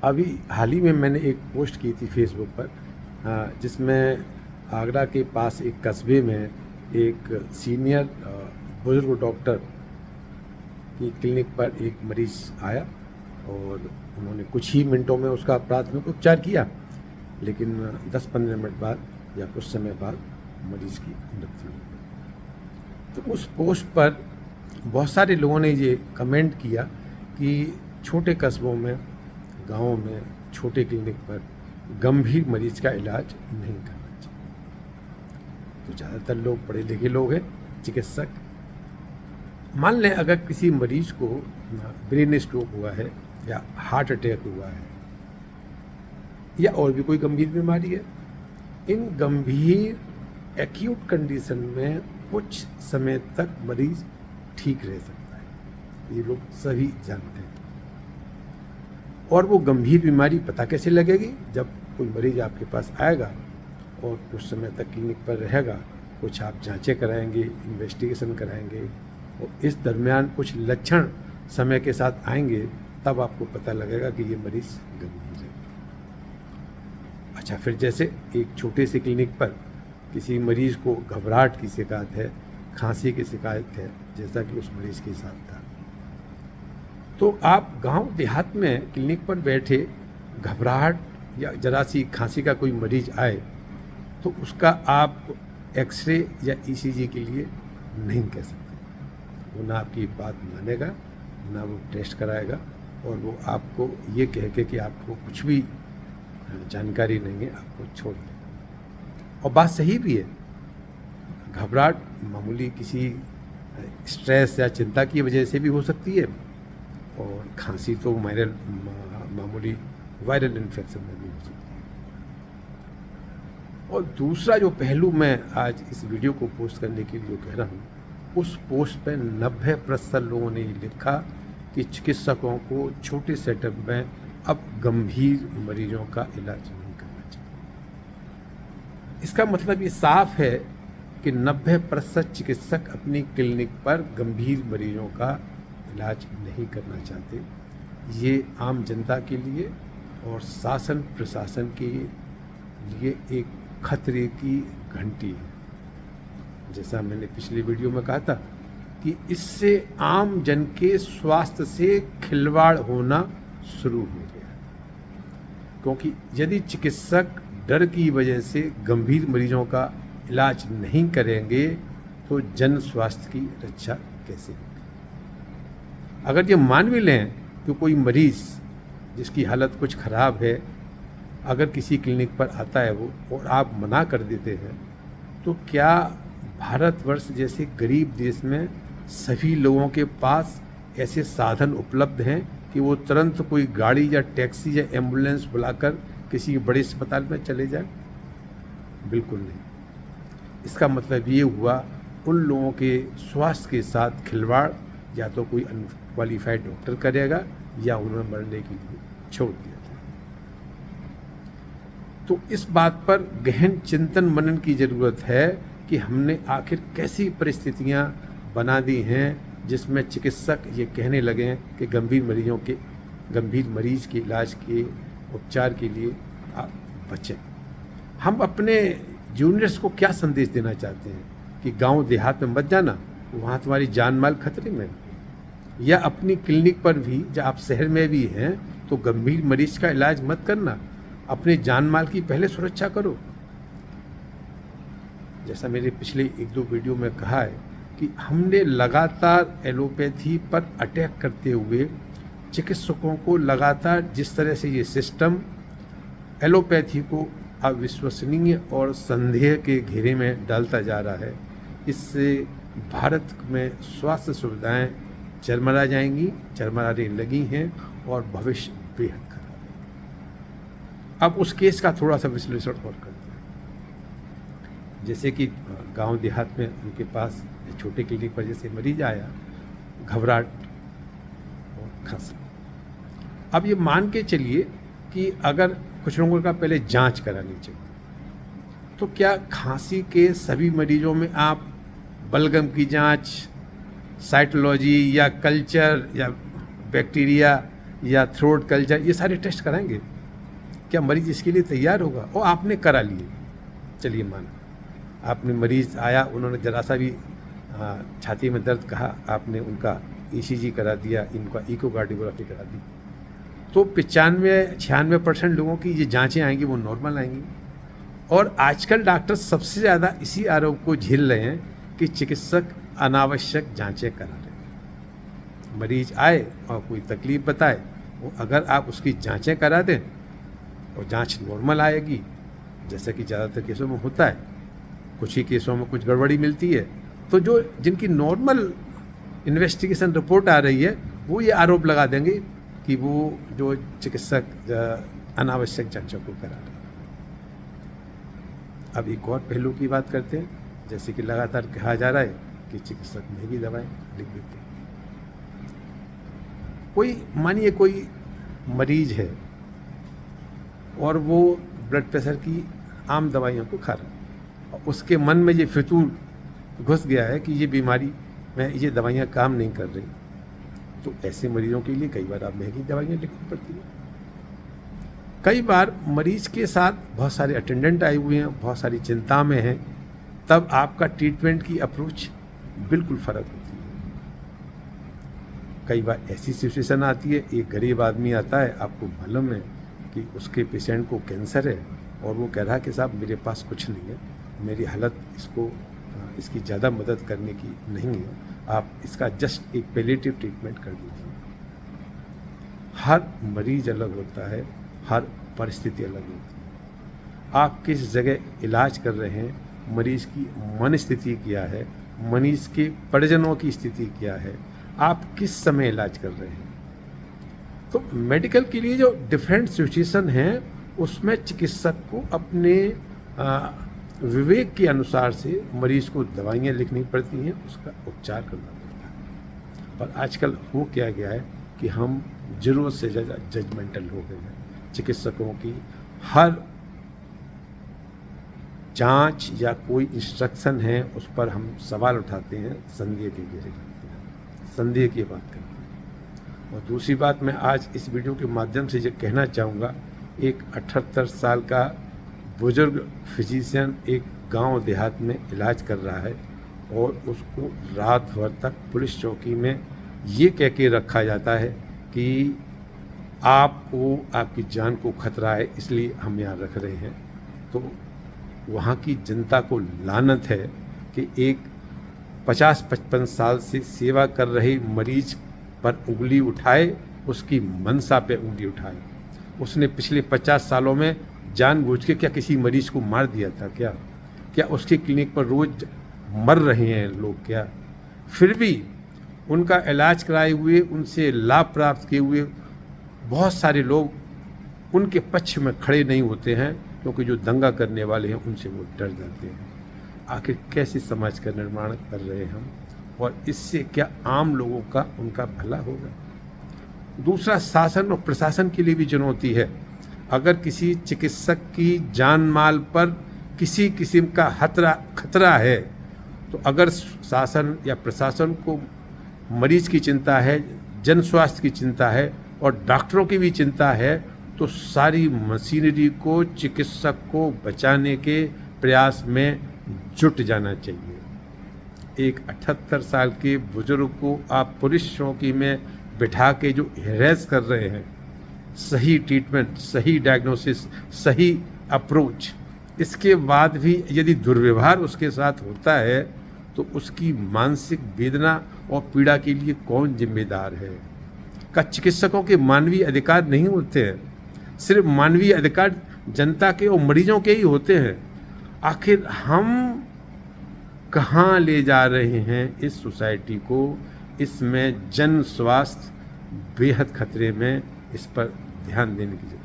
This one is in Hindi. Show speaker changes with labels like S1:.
S1: अभी हाल ही में मैंने एक पोस्ट की थी फेसबुक पर, जिसमें आगरा के पास एक कस्बे में एक सीनियर बुजुर्ग डॉक्टर की क्लिनिक पर एक मरीज़ आया और उन्होंने कुछ ही मिनटों में उसका प्राथमिक उपचार किया, लेकिन 10-15 मिनट बाद या कुछ समय बाद मरीज़ की मृत्यु हो गई। तो उस पोस्ट पर बहुत सारे लोगों ने ये कमेंट किया कि छोटे कस्बों में, गाँवों में, छोटे क्लिनिक पर गंभीर मरीज़ का इलाज नहीं करना चाहिए। तो ज़्यादातर लोग पढ़े लिखे लोग हैं, चिकित्सक। मान लें अगर किसी मरीज़ को ब्रेन स्ट्रोक हुआ है या हार्ट अटैक हुआ है या और भी कोई गंभीर बीमारी है, इन गंभीर एक्यूट कंडीशन में कुछ समय तक मरीज़ ठीक रह सकता है, ये लोग सभी जानते हैं। और वो गंभीर बीमारी पता कैसे लगेगी? जब कोई मरीज़ आपके पास आएगा और कुछ समय तक क्लिनिक पर रहेगा, कुछ आप जांचें कराएंगे, इन्वेस्टिगेशन कराएंगे और इस दरमियान कुछ लक्षण समय के साथ आएंगे, तब आपको पता लगेगा कि ये मरीज़ गंभीर है। अच्छा, फिर जैसे एक छोटे से क्लिनिक पर किसी मरीज़ को घबराहट की शिकायत है, खांसी की शिकायत है, जैसा कि उस मरीज़ के साथ था, तो आप गांव देहात में क्लिनिक पर बैठे घबराहट या जरा सी खांसी का कोई मरीज़ आए तो उसका आप एक्सरे या ईसीजी के लिए नहीं कह सकते। वो ना आपकी बात मानेगा, ना वो टेस्ट कराएगा और वो आपको ये कह के कि आपको कुछ भी जानकारी नहीं है, आपको छोड़ देगा। और बात सही भी है। घबराहट मामूली किसी स्ट्रेस या चिंता की वजह से भी हो सकती है और खांसी तो मामूली वायरल इन्फेक्शन में भी हो सकती है। और दूसरा जो पहलू मैं आज इस वीडियो को पोस्ट करने के लिए कह रहा हूँ, उस पोस्ट पे 90% लोगों ने ये लिखा कि चिकित्सकों को छोटे सेटअप में अब गंभीर मरीजों का इलाज नहीं करना चाहिए। इसका मतलब ये साफ है कि 90% चिकित्सक अपनी क्लिनिक पर गंभीर मरीजों का इलाज नहीं करना चाहते। ये आम जनता के लिए और शासन प्रशासन के लिए एक खतरे की घंटी है। जैसा मैंने पिछली वीडियो में कहा था कि इससे आम जन के स्वास्थ्य से खिलवाड़ होना शुरू हो गया, क्योंकि यदि चिकित्सक डर की वजह से गंभीर मरीजों का इलाज नहीं करेंगे तो जन स्वास्थ्य की रक्षा कैसे होगी? अगर ये मान भी लें कि कोई मरीज़ जिसकी हालत कुछ ख़राब है अगर किसी क्लिनिक पर आता है वो और आप मना कर देते हैं, तो क्या भारतवर्ष जैसे गरीब देश में सभी लोगों के पास ऐसे साधन उपलब्ध हैं कि वो तुरंत कोई गाड़ी या टैक्सी या एम्बुलेंस बुलाकर किसी बड़े अस्पताल में चले जाएं? बिल्कुल नहीं। इसका मतलब ये हुआ उन लोगों के स्वास्थ्य के साथ खिलवाड़ या तो कोई अनक्वालिफाइड डॉक्टर करेगा या उन्हें मरने के लिए छोड़ दिया जाएगा। तो इस बात पर गहन चिंतन मनन की ज़रूरत है कि हमने आखिर कैसी परिस्थितियां बना दी हैं जिसमें चिकित्सक ये कहने लगे कि गंभीर मरीज के इलाज के उपचार के लिए आप बचें। हम अपने जूनियर्स को क्या संदेश देना चाहते हैं कि गांव देहात में मत जाना, वहाँ तुम्हारी जान माल खतरे में, या अपनी क्लिनिक पर भी जब आप शहर में भी हैं तो गंभीर मरीज का इलाज मत करना, अपने जान माल की पहले सुरक्षा करो। जैसा मेरे पिछले 1-2 वीडियो में कहा है कि हमने लगातार एलोपैथी पर अटैक करते हुए चिकित्सकों को लगातार जिस तरह से ये सिस्टम एलोपैथी को अविश्वसनीय और संदेह के घेरे में डालता जा रहा है, इससे भारत में स्वास्थ्य सुविधाएं चरमरा जाएंगी, चरमराने लगी हैं और भविष्य बेहद खराब है। अब उस केस का थोड़ा सा विश्लेषण और करते हैं। जैसे कि गांव देहात में उनके पास छोटे क्लिनिक पर जैसे मरीज आया, घबराहट और खांसी। अब ये मान के चलिए कि अगर कुछ लोगों का पहले जांच करानी चाहिए, तो क्या खांसी के सभी मरीजों में आप बलगम की जांच, साइटोलॉजी या कल्चर या बैक्टीरिया या थ्रोट कल्चर, ये सारे टेस्ट कराएंगे? क्या मरीज इसके लिए तैयार होगा? और आपने करा लिए, चलिए माना आपने, मरीज आया, उन्होंने जरा सा भी छाती में दर्द कहा, आपने उनका ECG करा दिया, इनका इकोकार्डियोग्राफी करा दी, तो 95-96% लोगों की ये जांचें आएंगी वो नॉर्मल आएंगी। और आजकल डॉक्टर सबसे ज़्यादा इसी आरोप को झेल रहे हैं कि चिकित्सक अनावश्यक जांचें करा रहे हैं। मरीज आए और कोई तकलीफ़ बताए, वो अगर आप उसकी जांचें करा दें और जांच नॉर्मल आएगी, जैसा कि ज़्यादातर केसों में होता है, कुछ ही केसों में कुछ गड़बड़ी मिलती है, तो जो जिनकी नॉर्मल इन्वेस्टिगेशन रिपोर्ट आ रही है वो ये आरोप लगा देंगे कि वो जो चिकित्सक अनावश्यक जांचों को करा रहे हैं। अब एक और पहलू की बात करते हैं, जैसे कि लगातार कहा जा रहा है कि चिकित्सक महंगी दवाएं लिख देते हैं। मानिए कोई मरीज है और वो ब्लड प्रेशर की आम दवाइयों को खा रहा है, और उसके मन में ये फितूर घुस गया है कि ये बीमारी में ये दवाइयाँ काम नहीं कर रही, तो ऐसे मरीजों के लिए कई बार आप महंगी दवाइयाँ लिखनी पड़ती हैं। कई बार मरीज के साथ बहुत सारे अटेंडेंट आए हुए हैं, बहुत सारी चिंता में हैं, तब आपका ट्रीटमेंट की अप्रोच बिल्कुल फ़र्क होती है। कई बार ऐसी सिचुएशन आती है, एक गरीब आदमी आता है, आपको मालूम है कि उसके पेशेंट को कैंसर है और वो कह रहा है कि साहब मेरे पास कुछ नहीं है, मेरी हालत इसकी ज़्यादा मदद करने की नहीं है, आप इसका जस्ट एक पैलिएटिव ट्रीटमेंट कर दीजिए। हर मरीज अलग होता है, हर परिस्थिति अलग होती है। आप किस जगह इलाज कर रहे हैं, मरीज़ की मन स्थिति क्या है, मरीज़ के परिजनों की स्थिति क्या है, आप किस समय इलाज कर रहे हैं। तो मेडिकल के लिए जो डिफरेंट सिचुएशन है उसमें चिकित्सक को अपने विवेक के अनुसार से मरीज़ को दवाइयाँ लिखनी पड़ती हैं, उसका उपचार करना पड़ता है। पर आजकल हो क्या गया है कि हम ज़रूरत से ज़्यादा जजमेंटल हो गए हैं। चिकित्सकों की हर जांच या कोई इंस्ट्रक्शन है उस पर हम सवाल उठाते हैं, संदेह के घेरे करते हैं, संदेह की बात करते हैं। और दूसरी बात, मैं आज इस वीडियो के माध्यम से ये कहना चाहूँगा, एक 78 साल का बुजुर्ग फिजिशियन एक गांव देहात में इलाज कर रहा है और उसको रात भर तक पुलिस चौकी में ये कह के रखा जाता है कि आपको आपकी जान को खतरा है, इसलिए हम यहाँ रख रहे हैं। तो वहाँ की जनता को लानत है कि एक 50-55 साल से सेवा कर रहे मरीज पर उंगली उठाए, उसकी मनसा पे उंगली उठाए। उसने पिछले 50 सालों में जानबूझ के क्या किसी मरीज को मार दिया था? क्या उसके क्लिनिक पर रोज मर रहे हैं लोग क्या? फिर भी उनका इलाज कराए हुए, उनसे लाभ प्राप्त किए हुए बहुत सारे लोग उनके पक्ष में खड़े नहीं होते हैं, क्योंकि जो दंगा करने वाले हैं उनसे वो डर जाते हैं। आखिर कैसे समाज का निर्माण कर रहे हैं हम, और इससे क्या आम लोगों का उनका भला होगा? दूसरा, शासन और प्रशासन के लिए भी चुनौती है। अगर किसी चिकित्सक की जान माल पर किसी किस्म का खतरा है, तो अगर शासन या प्रशासन को मरीज की चिंता है, जन स्वास्थ्य की चिंता है और डॉक्टरों की भी चिंता है, तो सारी मशीनरी को चिकित्सक को बचाने के प्रयास में जुट जाना चाहिए। एक 78 साल के बुजुर्ग को आप पुलिस चौकी में बिठा के जो हैरेस कर रहे हैं, सही ट्रीटमेंट, सही डायग्नोसिस, सही अप्रोच, इसके बाद भी यदि दुर्व्यवहार उसके साथ होता है तो उसकी मानसिक वेदना और पीड़ा के लिए कौन जिम्मेदार है? का चिकित्सकों के मानवीय अधिकार नहीं होते हैं? सिर्फ मानवीय अधिकार जनता के और मरीजों के ही होते हैं। आखिर हम कहाँ ले जा रहे हैं इस सोसाइटी को? इसमें जन स्वास्थ्य बेहद खतरे में, इस पर ध्यान देने की जरूरत है।